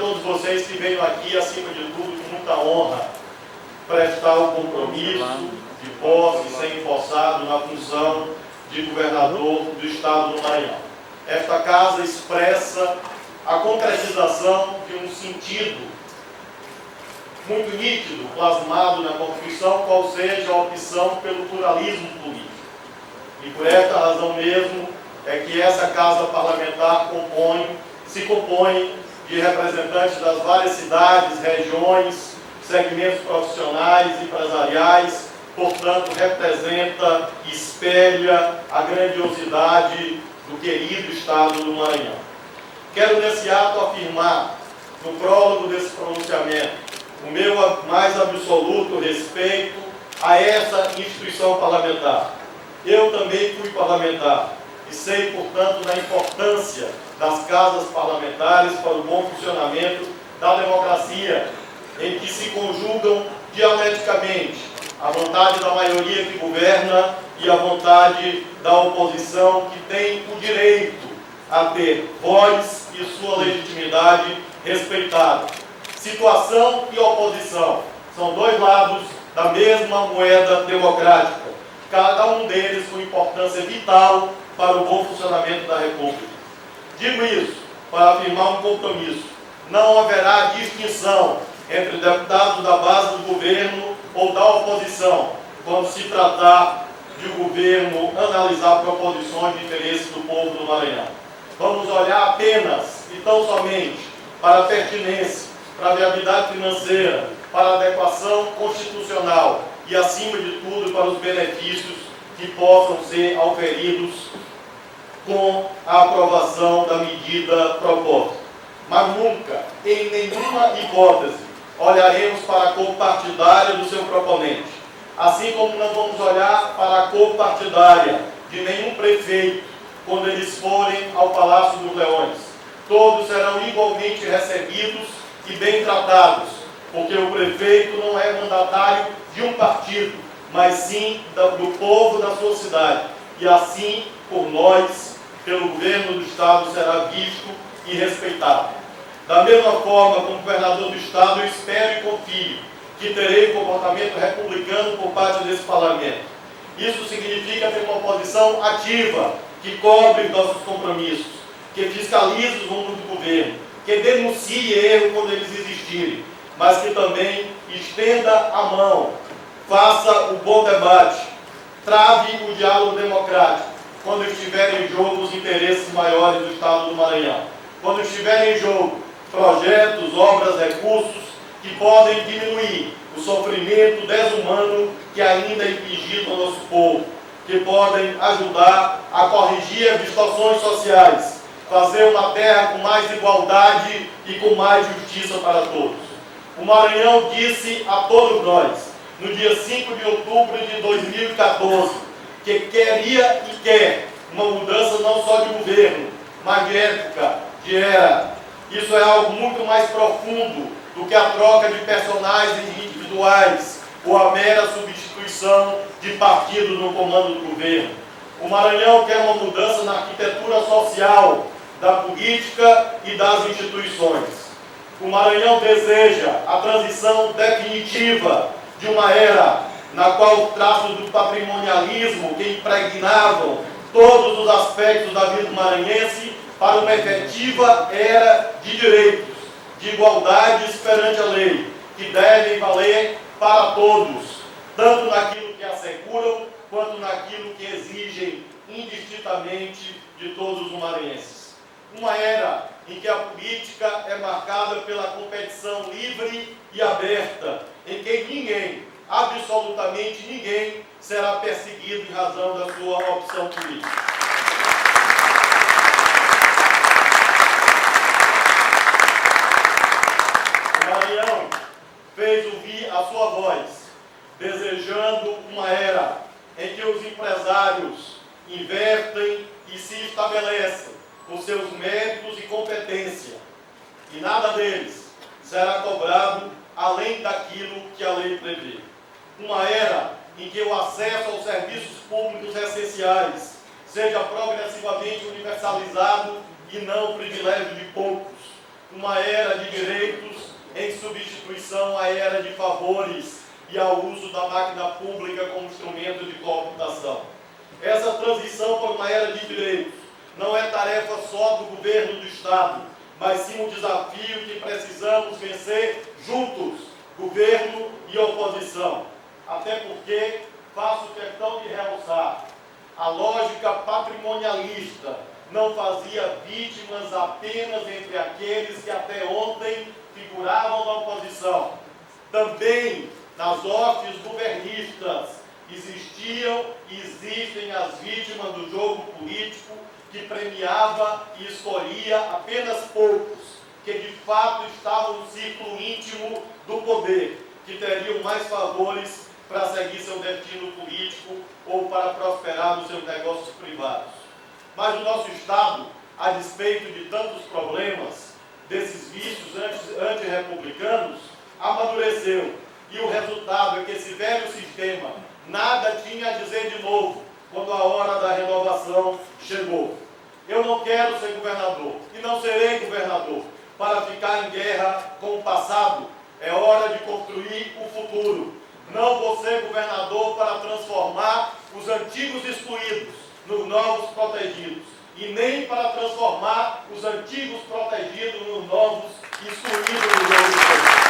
todos vocês que veio aqui, acima de tudo, com muita honra, prestar o compromisso de posse, ser empossado na função de governador do Estado do Maranhão. Esta casa expressa a concretização de um sentido muito nítido, plasmado na Constituição, qual seja a opção pelo pluralismo político. E por esta razão mesmo é que essa casa parlamentar se compõe de representantes das várias cidades, regiões, segmentos profissionais e empresariais, portanto, representa e espelha a grandiosidade do querido Estado do Maranhão. Quero nesse ato afirmar, no prólogo desse pronunciamento, o meu mais absoluto respeito a essa instituição parlamentar. Eu também fui parlamentar e sei, portanto, da importância das casas parlamentares para o bom funcionamento da democracia, em que se conjugam dialeticamente a vontade da maioria que governa e a vontade da oposição, que tem o direito a ter voz e sua legitimidade respeitada. Situação e oposição são dois lados da mesma moeda democrática, cada um deles com importância vital para o bom funcionamento da República. Digo isso para afirmar um compromisso: não haverá distinção entre deputados da base do governo ou da oposição, quando se tratar de o governo analisar proposições de interesse do povo do Maranhão. Vamos olhar apenas e tão somente para a pertinência, para a viabilidade financeira, para a adequação constitucional e, acima de tudo, para os benefícios que possam ser auferidos com a aprovação da medida proposta. Mas nunca, em nenhuma hipótese, olharemos para a cor partidária do seu proponente, assim como não vamos olhar para a cor partidária de nenhum prefeito quando eles forem ao Palácio dos Leões. Todos serão igualmente recebidos e bem tratados, porque o prefeito não é mandatário de um partido, mas sim do povo da sua cidade. E assim, por nós, pelo governo do Estado, será visto e respeitado. Da mesma forma, como governador do Estado, eu espero e confio que terei um comportamento republicano por parte desse parlamento. Isso significa ter uma posição ativa, que cobre nossos compromissos, que fiscalize os rumos do governo, que denuncie erro quando eles existirem, mas que também estenda a mão, faça o bom debate, trave o diálogo democrático, quando estiverem em jogo os interesses maiores do Estado do Maranhão, quando estiverem em jogo projetos, obras, recursos que podem diminuir o sofrimento desumano que ainda é infligido ao nosso povo, que podem ajudar a corrigir as distorções sociais, fazer uma terra com mais igualdade e com mais justiça para todos. O Maranhão disse a todos nós, no dia 5 de outubro de 2014, que queria e quer uma mudança não só de governo, mas de época, de era. Isso é algo muito mais profundo do que a troca de personagens individuais ou a mera substituição de partido no comando do governo. O Maranhão quer uma mudança na arquitetura social, da política e das instituições. O Maranhão deseja a transição definitiva de uma era na qual traços do patrimonialismo que impregnavam todos os aspectos da vida maranhense para uma efetiva era de direitos, de igualdade perante a lei, que devem valer para todos, tanto naquilo que asseguram, quanto naquilo que exigem indistintamente de todos os maranhenses. Uma era em que a política é marcada pela competição livre e aberta, em que ninguém, absolutamente ninguém, será perseguido em razão da sua opção política. O Maranhão fez ouvir a sua voz, desejando uma era em que os empresários invertem e se estabelecem por seus méritos e competência, e nada deles será cobrado além daquilo que a lei prevê. Uma era em que o acesso aos serviços públicos essenciais seja progressivamente universalizado e não privilégio de poucos. uma era de direitos em substituição à era de favores e ao uso da máquina pública como instrumento de cooptação. Essa transição para uma era de direitos não é tarefa só do governo do Estado, mas sim um desafio que precisamos vencer juntos, governo e oposição. Até porque faço questão de realçar, a lógica patrimonialista não fazia vítimas apenas entre aqueles que até ontem figuravam na oposição. Também nas hostes governistas existiam e existem as vítimas do jogo político que premiava e escolhia apenas poucos, que de fato estavam no círculo íntimo do poder, que teriam mais favores para seguir seu destino político ou para prosperar nos seus negócios privados. Mas o nosso Estado, a despeito de tantos problemas, desses vícios antirrepublicanos, amadureceu. E o resultado é que esse velho sistema nada tinha a dizer de novo quando a hora da renovação chegou. Eu não quero ser governador e não serei governador para ficar em guerra com o passado. É hora de construir o futuro. Não vou ser governador para transformar os antigos excluídos nos novos protegidos, e nem para transformar os antigos protegidos nos novos excluídos nos novos protegidos.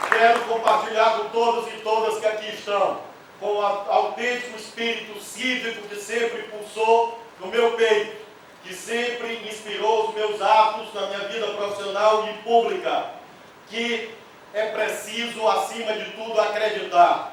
Quero compartilhar com todos e todas que aqui estão, com o autêntico espírito cívico que sempre pulsou no meu peito, que sempre inspirou os meus atos na minha vida profissional e pública, que é preciso, acima de tudo, acreditar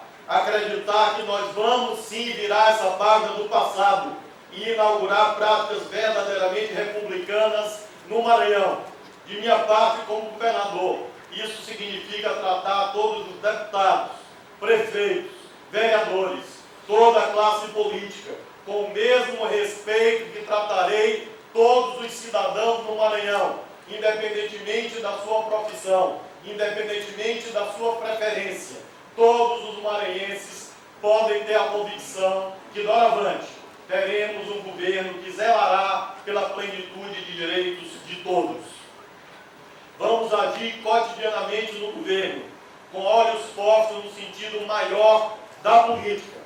que nós vamos sim virar essa página do passado e inaugurar práticas verdadeiramente republicanas no Maranhão. De minha parte, como governador, isso significa tratar todos os deputados, prefeitos, vereadores, toda a classe política, com o mesmo respeito que tratarei todos os cidadãos no Maranhão, independentemente da sua profissão, independentemente da sua preferência. Todos os maranhenses podem ter a convicção que, doravante, teremos um governo que zelará pela plenitude de direitos de todos. Vamos agir cotidianamente no governo, com olhos postos no sentido maior da política.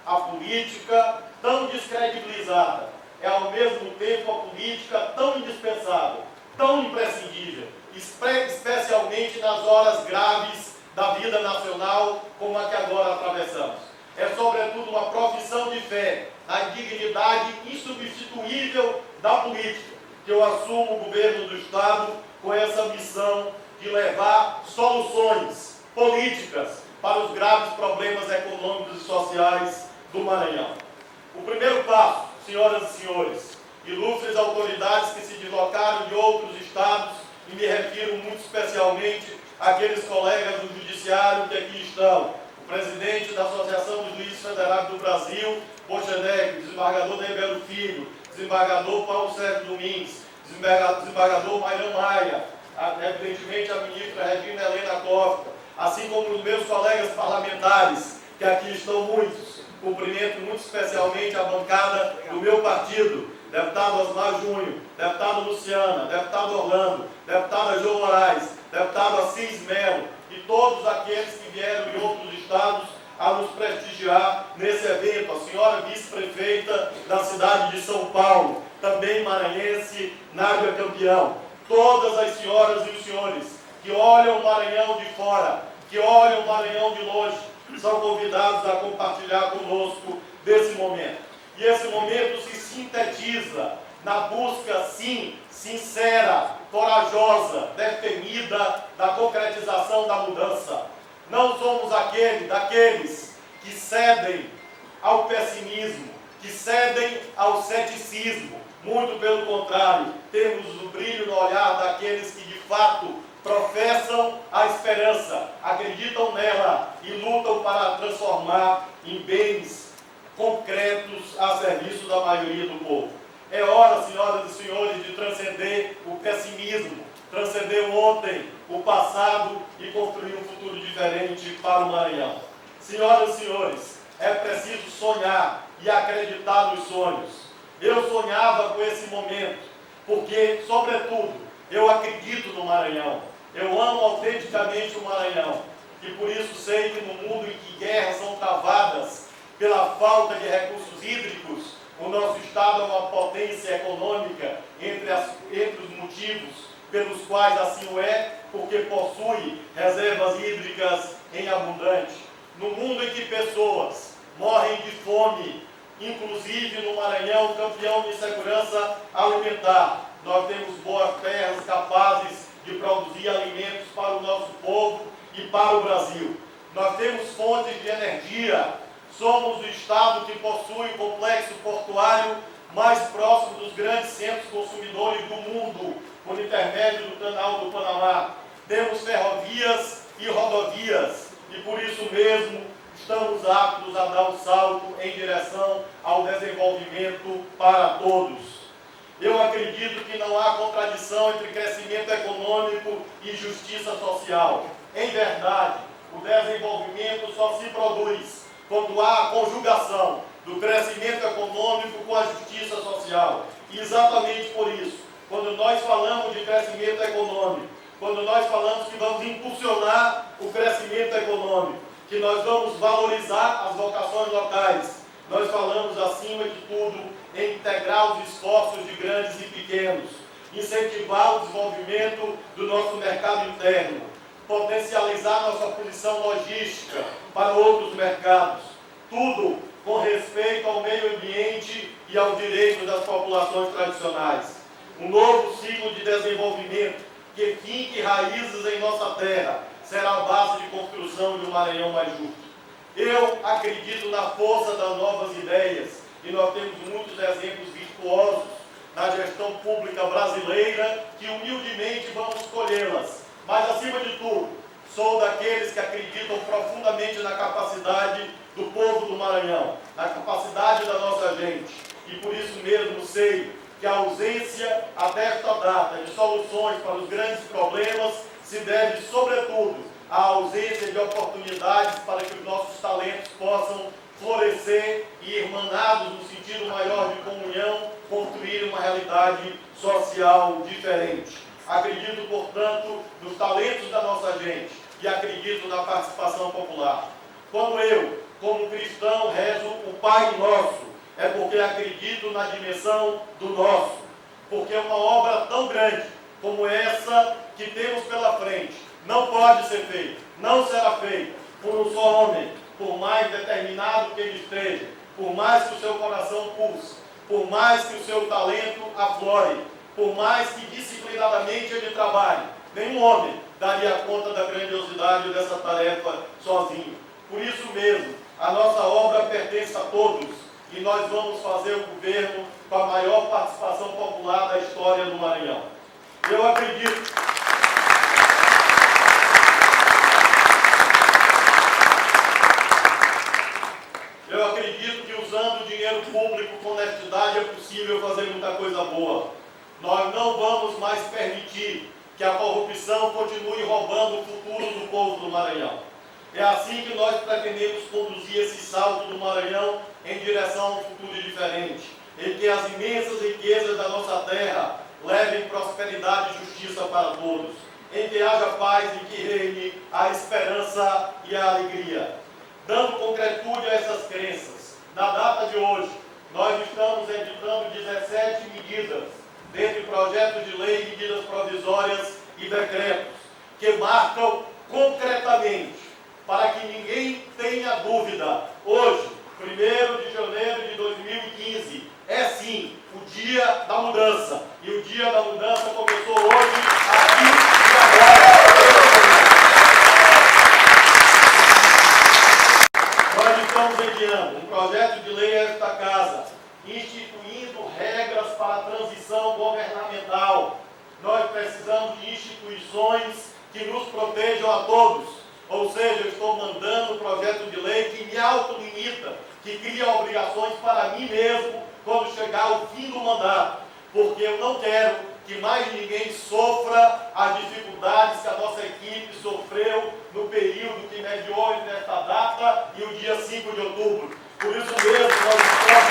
A política tão descredibilizada é ao mesmo tempo a política tão indispensável, tão imprescindível, especialmente nas horas graves da vida nacional como a que agora atravessamos. É sobretudo uma profissão de fé na dignidade insubstituível da política que eu assumo o governo do Estado com essa missão de levar soluções políticas para os graves problemas econômicos e sociais do Maranhão. O primeiro passo, senhoras e senhores, ilustres autoridades que se deslocaram de outros estados, e me refiro muito especialmente àqueles colegas do Judiciário que aqui estão, o presidente da Associação dos Juízes Federais do Brasil, Bochenek, desembargador Nebelo Filho, desembargador Paulo Sérgio Domingues, desembargador Mairan Maia, evidentemente a ministra Regina Helena Costa, assim como os meus colegas parlamentares, que aqui estão muitos. Cumprimento muito especialmente a bancada do meu partido, deputado Osmar Júnior, deputado Luciana, deputado Orlando, deputada João Moraes, deputado Assis Melo e todos aqueles que vieram de outros estados a nos prestigiar nesse evento. A senhora vice-prefeita da cidade de São Paulo, também maranhense, Nádia Campeão. Todas as senhoras e os senhores que olham o Maranhão de fora, que olham o Maranhão de longe, são convidados a compartilhar conosco desse momento. E esse momento se sintetiza na busca, sim, sincera, corajosa, destemida da concretização da mudança. Não somos daqueles que cedem ao pessimismo, que cedem ao ceticismo. Muito pelo contrário, temos o brilho no olhar daqueles que de fato professam a esperança, acreditam nela e lutam para transformar em bens concretos a serviço da maioria do povo. É hora, senhoras e senhores, de transcender o pessimismo, transcender o ontem, o passado e construir um futuro diferente para o Maranhão. Senhoras e senhores, é preciso sonhar e acreditar nos sonhos. Eu sonhava com esse momento, porque, sobretudo, eu acredito no Maranhão. Eu amo autenticamente o Maranhão. E por isso sei que no mundo em que guerras são travadas pela falta de recursos hídricos, o nosso Estado é uma potência econômica entre os motivos pelos quais assim o é, porque possui reservas hídricas em abundante. No mundo em que pessoas morrem de fome, inclusive no Maranhão, campeão de segurança alimentar, nós temos boas terras capazes de produzir alimentos para o nosso povo e para o Brasil. Nós temos fontes de energia. Somos o Estado que possui o complexo portuário mais próximo dos grandes centros consumidores do mundo, por intermédio do Canal do Panamá. Temos ferrovias e rodovias, e por isso mesmo estamos aptos a dar um salto em direção ao desenvolvimento para todos. Eu acredito que não há contradição entre crescimento econômico e justiça social. Em verdade, o desenvolvimento só se produz quando há a conjugação do crescimento econômico com a justiça social. E exatamente por isso, quando nós falamos de crescimento econômico, quando nós falamos que vamos impulsionar o crescimento econômico, que nós vamos valorizar as vocações locais, nós falamos, acima de tudo, em integrar os esforços de grandes e pequenos, incentivar o desenvolvimento do nosso mercado interno, potencializar nossa posição logística para outros mercados, tudo com respeito ao meio ambiente e aos direitos das populações tradicionais. Um novo ciclo de desenvolvimento que finque raízes em nossa terra será a base de construção de um Maranhão mais justo. Eu acredito na força das novas ideias e nós temos muitos exemplos virtuosos na gestão pública brasileira que humildemente vamos escolhê-las. Mas, acima de tudo, sou daqueles que acreditam profundamente na capacidade do povo do Maranhão, na capacidade da nossa gente. E por isso mesmo sei que a ausência, até esta data, de soluções para os grandes problemas se deve, sobretudo, à ausência de oportunidades para que os nossos talentos possam florescer e, irmanados no sentido maior de comunhão, construir uma realidade social diferente. Acredito, portanto, nos talentos da nossa gente e acredito na participação popular. Quando eu, como cristão, rezo o Pai Nosso, é porque acredito na dimensão do nosso, porque uma obra tão grande como essa que temos pela frente não pode ser feita, não será feita por um só homem, por mais determinado que ele esteja, por mais que o seu coração pulse, por mais que o seu talento aflore, por mais que disciplinadamente ele trabalhe. Nenhum homem daria conta da grandiosidade dessa tarefa sozinho. Por isso mesmo, a nossa obra pertence a todos e nós vamos fazer o governo com a maior participação popular da história do Maranhão. Eu acredito que usando o dinheiro público com honestidade é possível fazer muita coisa boa. Nós não vamos mais permitir que a corrupção continue roubando o futuro do povo do Maranhão. É assim que nós pretendemos conduzir esse salto do Maranhão em direção a um futuro diferente, em que as imensas riquezas da nossa terra levem prosperidade e justiça para todos, em que haja paz e que reine a esperança e a alegria. Dando concretude a essas crenças, na data de hoje, nós estamos editando 17 medidas, dentre projetos de lei, medidas provisórias e decretos, que marcam concretamente, para que ninguém tenha dúvida, hoje, 1º de janeiro de 2015, é sim o dia da mudança. E o dia da mudança começou hoje, aqui e agora. Nós estamos enviando um projeto de lei a esta casa, instituindo regras para a transição governamental. Nós precisamos de instituições que nos protejam a todos. Ou seja, eu estou mandando um projeto de lei que me autolimita, que cria obrigações para mim mesmo quando chegar o fim do mandato. Porque eu não quero que mais ninguém sofra as dificuldades que a nossa equipe sofreu no período que mediou entre esta data e o dia 5 de outubro. Por isso mesmo, nós estamos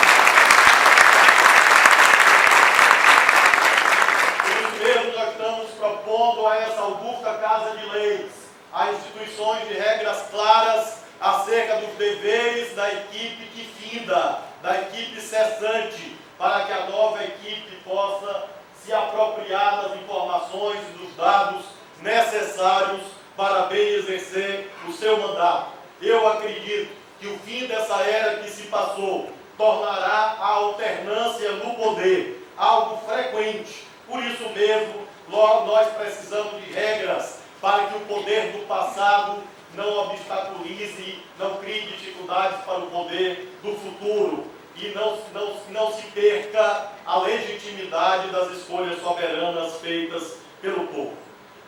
a instituições de regras claras acerca dos deveres da equipe que finda, da equipe cessante, para que a nova equipe possa se apropriar das informações e dos dados necessários para bem exercer o seu mandato. Eu acredito que o fim dessa era que se passou tornará a alternância no poder algo frequente. Por isso mesmo, nós precisamos de regras para que o poder do passado não obstaculize, não crie dificuldades para o poder do futuro e não se perca a legitimidade das escolhas soberanas feitas pelo povo.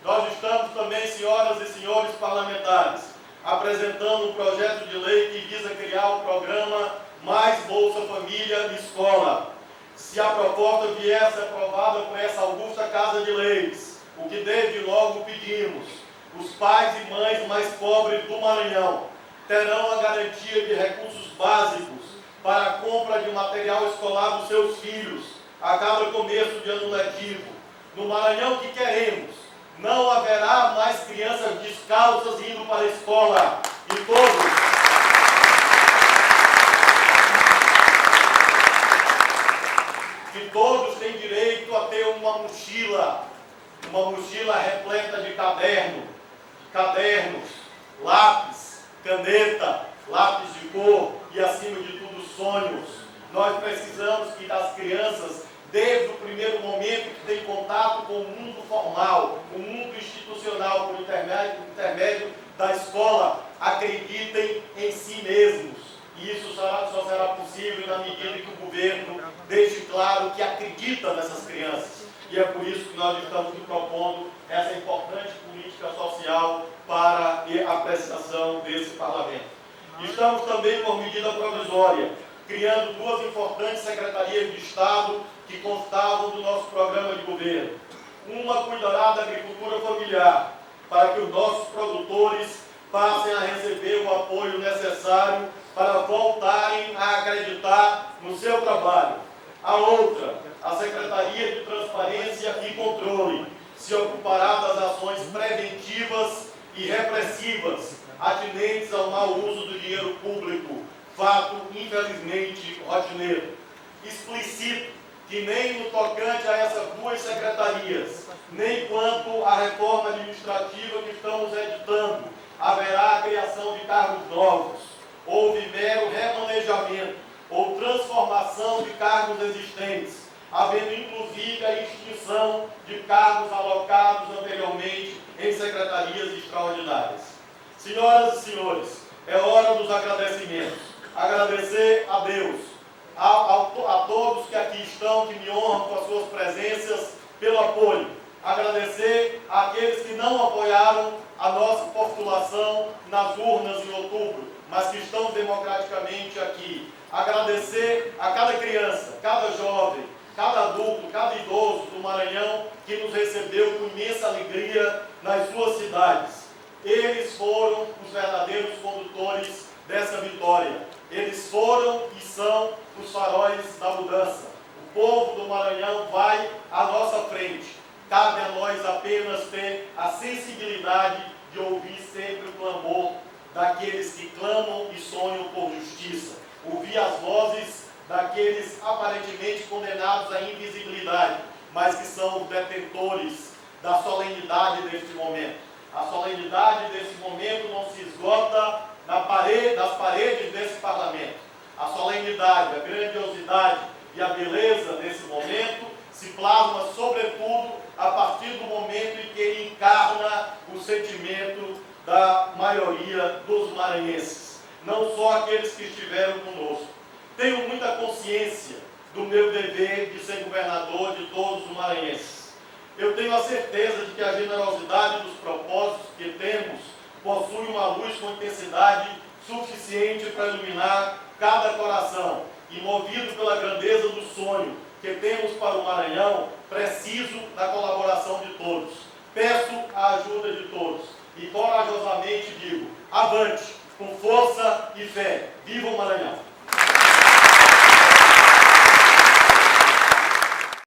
Nós estamos também, senhoras e senhores parlamentares, apresentando um projeto de lei que visa criar o programa Mais Bolsa Família Escola. Se a proposta vier a ser aprovada por essa augusta Casa de Leis, o que desde logo pedimos, os pais e mães mais pobres do Maranhão terão a garantia de recursos básicos para a compra de material escolar dos seus filhos a cada começo de ano letivo. No Maranhão que queremos, não haverá mais crianças descalças indo para a escola. E todos têm direito a ter uma mochila repleta de cadernos, lápis, caneta, lápis de cor e, acima de tudo, sonhos. Nós precisamos que as crianças, desde o primeiro momento que têm contato com o mundo formal, o mundo institucional, por intermédio da escola, acreditem em si mesmos. E isso só será possível na medida que o governo deixe claro que acredita nessas crianças. E é por isso que nós estamos propondo essa importante política social para a apreciação desse parlamento. Estamos também, por medida provisória, criando duas importantes secretarias de Estado que constavam do nosso programa de governo. Uma cuidará da agricultura familiar, para que os nossos produtores passem a receber o apoio necessário para voltarem a acreditar no seu trabalho. A outra, a Secretaria de Transparência e Controle, se ocupará das ações preventivas e repressivas atinentes ao mau uso do dinheiro público, fato, infelizmente, rotineiro. Explicito que nem no tocante a essas duas secretarias, nem quanto à reforma administrativa que estamos editando, haverá a criação de cargos novos. Houve mero remanejamento ou transformação de cargos existentes, havendo inclusive a extinção de cargos alocados anteriormente em secretarias extraordinárias. Senhoras e senhores, é hora dos agradecimentos. Agradecer a Deus, a todos que aqui estão, que me honram com as suas presenças, pelo apoio. Agradecer àqueles que não apoiaram a nossa postulação nas urnas em outubro, mas que estão democraticamente aqui. Agradecer a cada criança, cada jovem, cada adulto, cada idoso do Maranhão que nos recebeu com imensa alegria nas suas cidades. Eles foram os verdadeiros condutores dessa vitória. Eles foram e são os faróis da mudança. O povo do Maranhão vai à nossa frente. Cabe a nós apenas ter a sensibilidade de ouvir sempre o clamor daqueles que clamam e sonham por justiça. Ouvir as vozes daqueles aparentemente condenados à invisibilidade, mas que são os detentores da solenidade deste momento. A solenidade desse momento não se esgota das paredes desse parlamento. A solenidade, a grandiosidade e a beleza desse momento se plasma, sobretudo, a partir do momento em que ele encarna o sentimento da maioria dos maranhenses, não só aqueles que estiveram conosco. Tenho muita consciência do meu dever de ser governador de todos os maranhenses. Eu tenho a certeza de que a generosidade dos propósitos que temos possui uma luz com intensidade suficiente para iluminar cada coração. E movido pela grandeza do sonho que temos para o Maranhão, preciso da colaboração de todos. Peço a ajuda de todos. E corajosamente digo, avante, com força e fé. Viva o Maranhão!